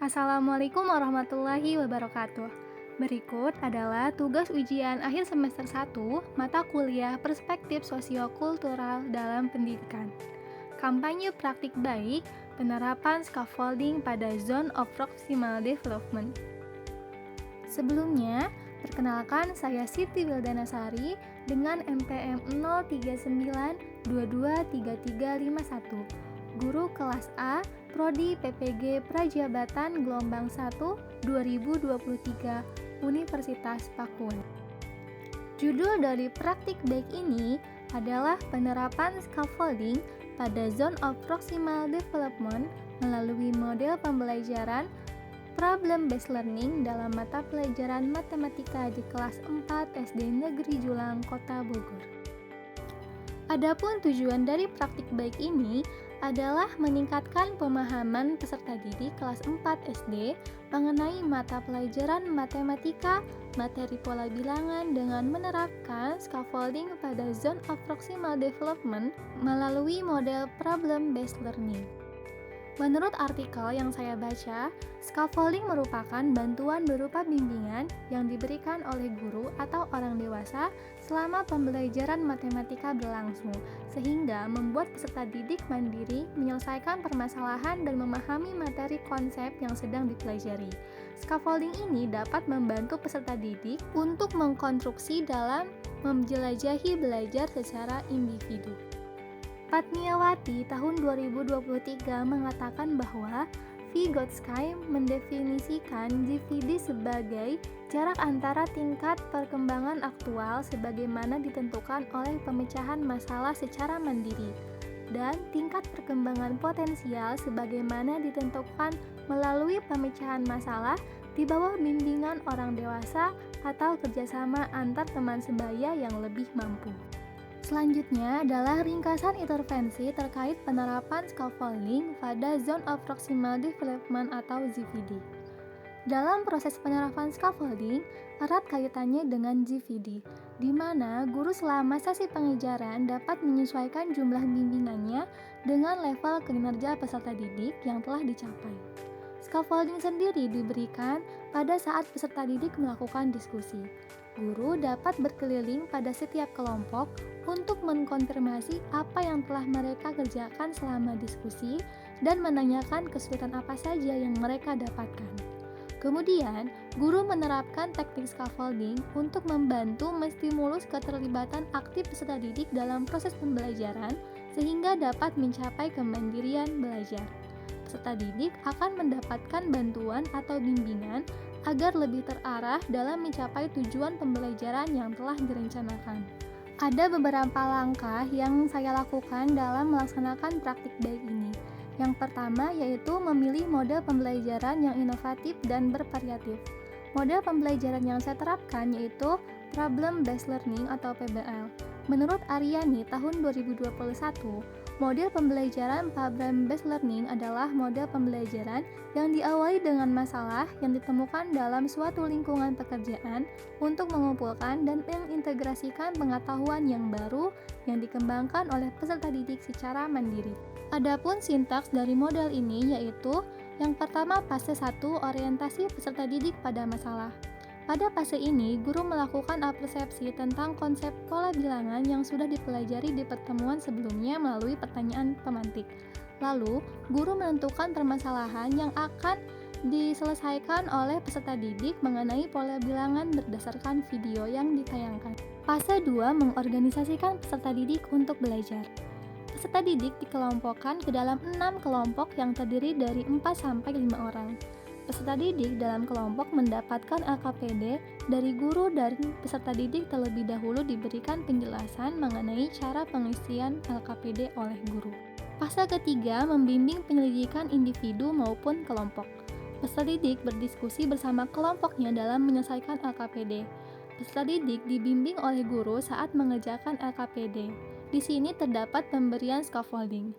Assalamualaikum warahmatullahi wabarakatuh. Berikut adalah tugas ujian akhir semester 1 mata kuliah Perspektif Sosiokultural dalam Pendidikan. Kampanye praktik baik, penerapan scaffolding pada Zone of Proximal Development. Sebelumnya, perkenalkan saya Siti Wildanasari dengan NPM 039223351, guru kelas A, Prodi PPG Prajabatan Gelombang 1 2023 Universitas Pakuan. Judul dari praktik baik ini adalah penerapan scaffolding pada Zone of Proximal Development melalui model pembelajaran Problem Based Learning dalam mata pelajaran matematika di kelas 4 SD Negeri Julang, Kota Bogor. Adapun tujuan dari praktik baik ini adalah meningkatkan pemahaman peserta didik kelas 4 SD mengenai mata pelajaran matematika, materi pola bilangan dengan menerapkan scaffolding pada Zone of Proximal Development melalui model Problem Based Learning. Menurut artikel yang saya baca, scaffolding merupakan bantuan berupa bimbingan yang diberikan oleh guru atau orang dewasa selama pembelajaran matematika berlangsung, sehingga membuat peserta didik mandiri menyelesaikan permasalahan dan memahami materi konsep yang sedang dipelajari. Scaffolding ini dapat membantu peserta didik untuk mengkonstruksi dalam menjelajahi belajar secara individu. Fatmiawati tahun 2023 mengatakan bahwa Vygotsky mendefinisikan GVD sebagai jarak antara tingkat perkembangan aktual sebagaimana ditentukan oleh pemecahan masalah secara mandiri dan tingkat perkembangan potensial sebagaimana ditentukan melalui pemecahan masalah di bawah bimbingan orang dewasa atau kerjasama antar teman sebaya yang lebih mampu. Selanjutnya adalah ringkasan intervensi terkait penerapan scaffolding pada Zone of Proximal Development atau ZVD. Dalam proses penerapan scaffolding, erat kaitannya dengan GVD, di mana guru selama sesi pengejaran dapat menyesuaikan jumlah bimbingannya dengan level kinerja peserta didik yang telah dicapai. Scaffolding sendiri diberikan pada saat peserta didik melakukan diskusi. Guru dapat berkeliling pada setiap kelompok untuk mengkonfirmasi apa yang telah mereka kerjakan selama diskusi dan menanyakan kesulitan apa saja yang mereka dapatkan. Kemudian, guru menerapkan teknik scaffolding untuk membantu menstimulus keterlibatan aktif peserta didik dalam proses pembelajaran sehingga dapat mencapai kemandirian belajar. Peserta didik akan mendapatkan bantuan atau bimbingan agar lebih terarah dalam mencapai tujuan pembelajaran yang telah direncanakan. Ada beberapa langkah yang saya lakukan dalam melaksanakan praktik baik ini. Yang pertama yaitu memilih model pembelajaran yang inovatif dan bervariatif. Model pembelajaran yang saya terapkan yaitu Problem Based Learning atau PBL. Menurut Aryani tahun 2021, model pembelajaran Problem Based Learning adalah model pembelajaran yang diawali dengan masalah yang ditemukan dalam suatu lingkungan pekerjaan untuk mengumpulkan dan mengintegrasikan pengetahuan yang baru yang dikembangkan oleh peserta didik secara mandiri. Adapun sintaks dari model ini yaitu yang pertama fase 1 orientasi peserta didik pada masalah. Pada fase ini, guru melakukan persepsi tentang konsep pola bilangan yang sudah dipelajari di pertemuan sebelumnya melalui pertanyaan pemantik. Lalu, guru menentukan permasalahan yang akan diselesaikan oleh peserta didik mengenai pola bilangan berdasarkan video yang ditayangkan. Fase 2 mengorganisasikan peserta didik untuk belajar. Peserta didik dikelompokkan ke dalam 6 kelompok yang terdiri dari 4-5 orang. Peserta didik dalam kelompok mendapatkan LKPD dari guru dan peserta didik terlebih dahulu diberikan penjelasan mengenai cara pengisian LKPD oleh guru. Fase ketiga membimbing penyelidikan individu maupun kelompok. Peserta didik berdiskusi bersama kelompoknya dalam menyelesaikan LKPD. Peserta didik dibimbing oleh guru saat mengerjakan LKPD. Di sini terdapat pemberian scaffolding.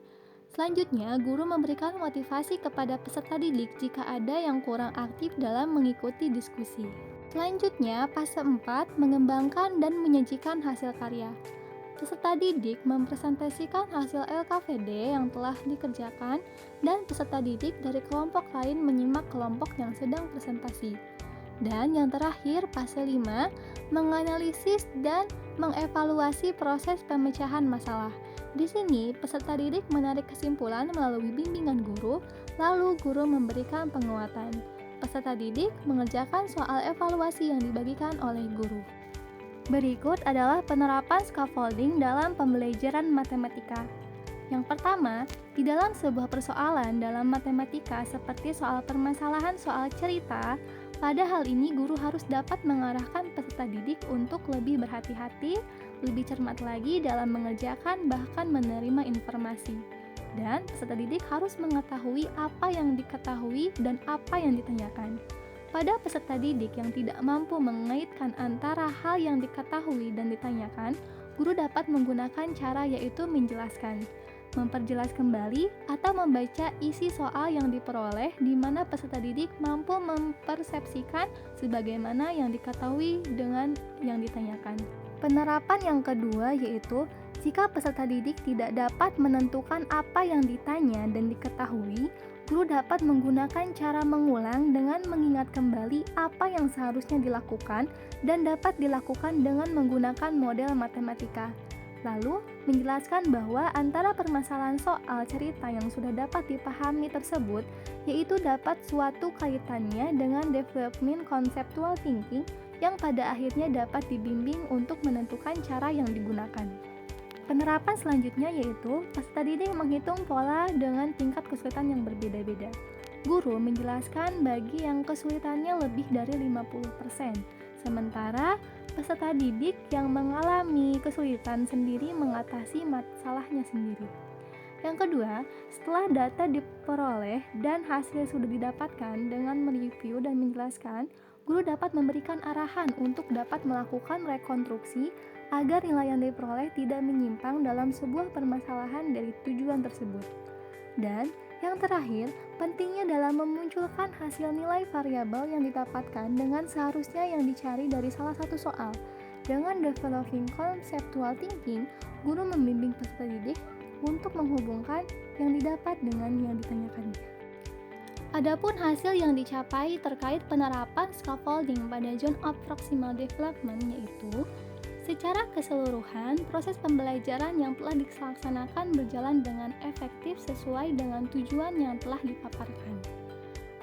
Selanjutnya, guru memberikan motivasi kepada peserta didik jika ada yang kurang aktif dalam mengikuti diskusi. Selanjutnya, fase 4 mengembangkan dan menyajikan hasil karya. Peserta didik mempresentasikan hasil LKVD yang telah dikerjakan dan peserta didik dari kelompok lain menyimak kelompok yang sedang presentasi. Dan yang terakhir, fase 5, menganalisis dan mengevaluasi proses pemecahan masalah. Di sini, peserta didik menarik kesimpulan melalui bimbingan guru, lalu guru memberikan penguatan. Peserta didik mengerjakan soal evaluasi yang dibagikan oleh guru. Berikut adalah penerapan scaffolding dalam pembelajaran matematika. Yang pertama, di dalam sebuah persoalan dalam matematika seperti soal permasalahan soal cerita, pada hal ini guru harus dapat mengarahkan peserta didik untuk lebih berhati-hati, lebih cermat lagi dalam mengerjakan bahkan menerima informasi. Dan peserta didik harus mengetahui apa yang diketahui dan apa yang ditanyakan. Pada peserta didik yang tidak mampu mengaitkan antara hal yang diketahui dan ditanyakan, guru dapat menggunakan cara yaitu menjelaskan, memperjelas kembali, atau membaca isi soal yang diperoleh di mana peserta didik mampu mempersepsikan sebagaimana yang diketahui dengan yang ditanyakan. Penerapan yang kedua yaitu jika peserta didik tidak dapat menentukan apa yang ditanya dan diketahui, guru dapat menggunakan cara mengulang dengan mengingat kembali apa yang seharusnya dilakukan dan dapat dilakukan dengan menggunakan model matematika. Lalu, menjelaskan bahwa antara permasalahan soal cerita yang sudah dapat dipahami tersebut, yaitu dapat suatu kaitannya dengan development conceptual thinking yang pada akhirnya dapat dibimbing untuk menentukan cara yang digunakan. Penerapan selanjutnya yaitu peserta didik menghitung pola dengan tingkat kesulitan yang berbeda-beda. Guru menjelaskan bagi yang kesulitannya lebih dari 50%, sementara peserta didik yang mengalami kesulitan sendiri mengatasi masalahnya sendiri. Yang kedua, setelah data diperoleh dan hasil sudah didapatkan dengan mereview dan menjelaskan, guru dapat memberikan arahan untuk dapat melakukan rekonstruksi agar nilai yang diperoleh tidak menyimpang dalam sebuah permasalahan dari tujuan tersebut. Dan yang terakhir, pentingnya dalam memunculkan hasil nilai variabel yang didapatkan dengan seharusnya yang dicari dari salah satu soal. Dengan developing conceptual thinking, guru membimbing peserta didik untuk menghubungkan yang didapat dengan yang ditanyakannya. Adapun hasil yang dicapai terkait penerapan scaffolding pada zone of proximal development yaitu secara keseluruhan, proses pembelajaran yang telah dilaksanakan berjalan dengan efektif sesuai dengan tujuan yang telah dipaparkan.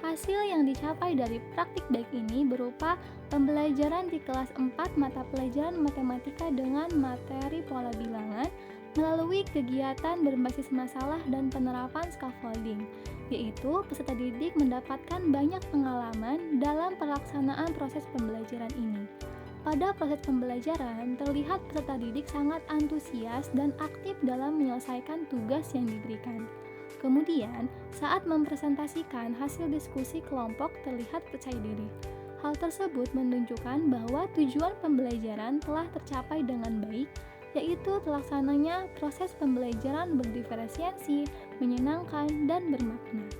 Hasil yang dicapai dari praktik baik ini berupa pembelajaran di kelas 4 mata pelajaran matematika dengan materi pola bilangan melalui kegiatan berbasis masalah dan penerapan scaffolding, yaitu peserta didik mendapatkan banyak pengalaman dalam pelaksanaan proses pembelajaran ini. Pada proses pembelajaran, terlihat peserta didik sangat antusias dan aktif dalam menyelesaikan tugas yang diberikan. Kemudian, saat mempresentasikan hasil diskusi kelompok terlihat percaya diri. Hal tersebut menunjukkan bahwa tujuan pembelajaran telah tercapai dengan baik, yaitu terlaksananya proses pembelajaran berdiferensiasi, menyenangkan, dan bermakna.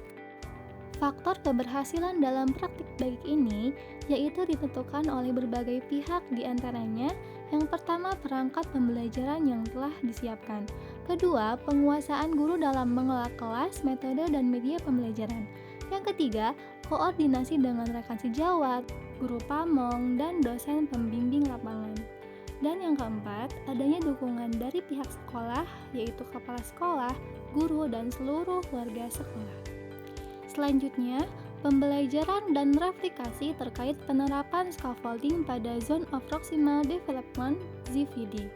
Faktor keberhasilan dalam praktik baik ini yaitu ditentukan oleh berbagai pihak, diantaranya yang pertama perangkat pembelajaran yang telah disiapkan, kedua penguasaan guru dalam mengelola kelas, metode, dan media pembelajaran, yang ketiga koordinasi dengan rekan sejawat, guru pamong, dan dosen pembimbing lapangan, dan yang keempat adanya dukungan dari pihak sekolah yaitu kepala sekolah, guru, dan seluruh warga sekolah. Selanjutnya, pembelajaran dan replikasi terkait penerapan scaffolding pada Zone of Proximal Development (ZPD).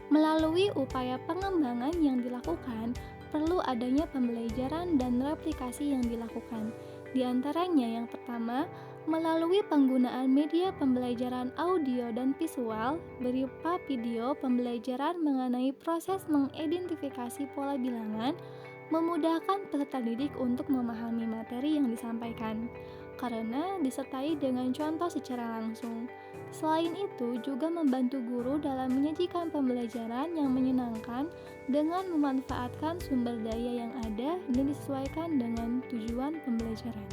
Melalui upaya pengembangan yang dilakukan, perlu adanya pembelajaran dan replikasi yang dilakukan. Di antaranya yang pertama, melalui penggunaan media pembelajaran audio dan visual berupa video pembelajaran mengenai proses mengidentifikasi pola bilangan, memudahkan peserta didik untuk memahami materi yang disampaikan, karena disertai dengan contoh secara langsung. Selain itu, juga membantu guru dalam menyajikan pembelajaran yang menyenangkan dengan memanfaatkan sumber daya yang ada dan disesuaikan dengan tujuan pembelajaran.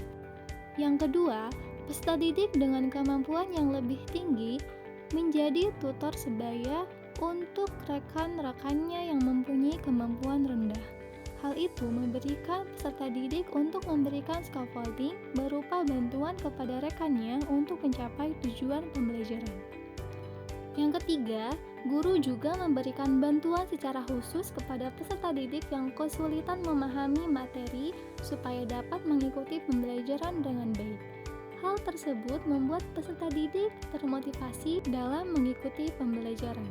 Yang kedua, peserta didik dengan kemampuan yang lebih tinggi menjadi tutor sebaya untuk rekan-rekannya yang mempunyai kemampuan rendah. Hal itu memberikan peserta didik untuk memberikan scaffolding berupa bantuan kepada rekannya untuk mencapai tujuan pembelajaran. Yang ketiga, guru juga memberikan bantuan secara khusus kepada peserta didik yang kesulitan memahami materi supaya dapat mengikuti pembelajaran dengan baik. Hal tersebut membuat peserta didik termotivasi dalam mengikuti pembelajaran.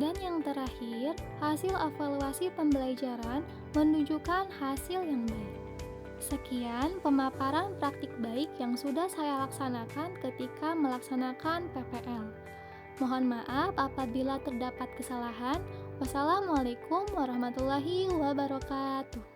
Dan yang terakhir, hasil evaluasi pembelajaran menunjukkan hasil yang baik. Sekian pemaparan praktik baik yang sudah saya laksanakan ketika melaksanakan PPL. Mohon maaf apabila terdapat kesalahan. Wassalamualaikum warahmatullahi wabarakatuh.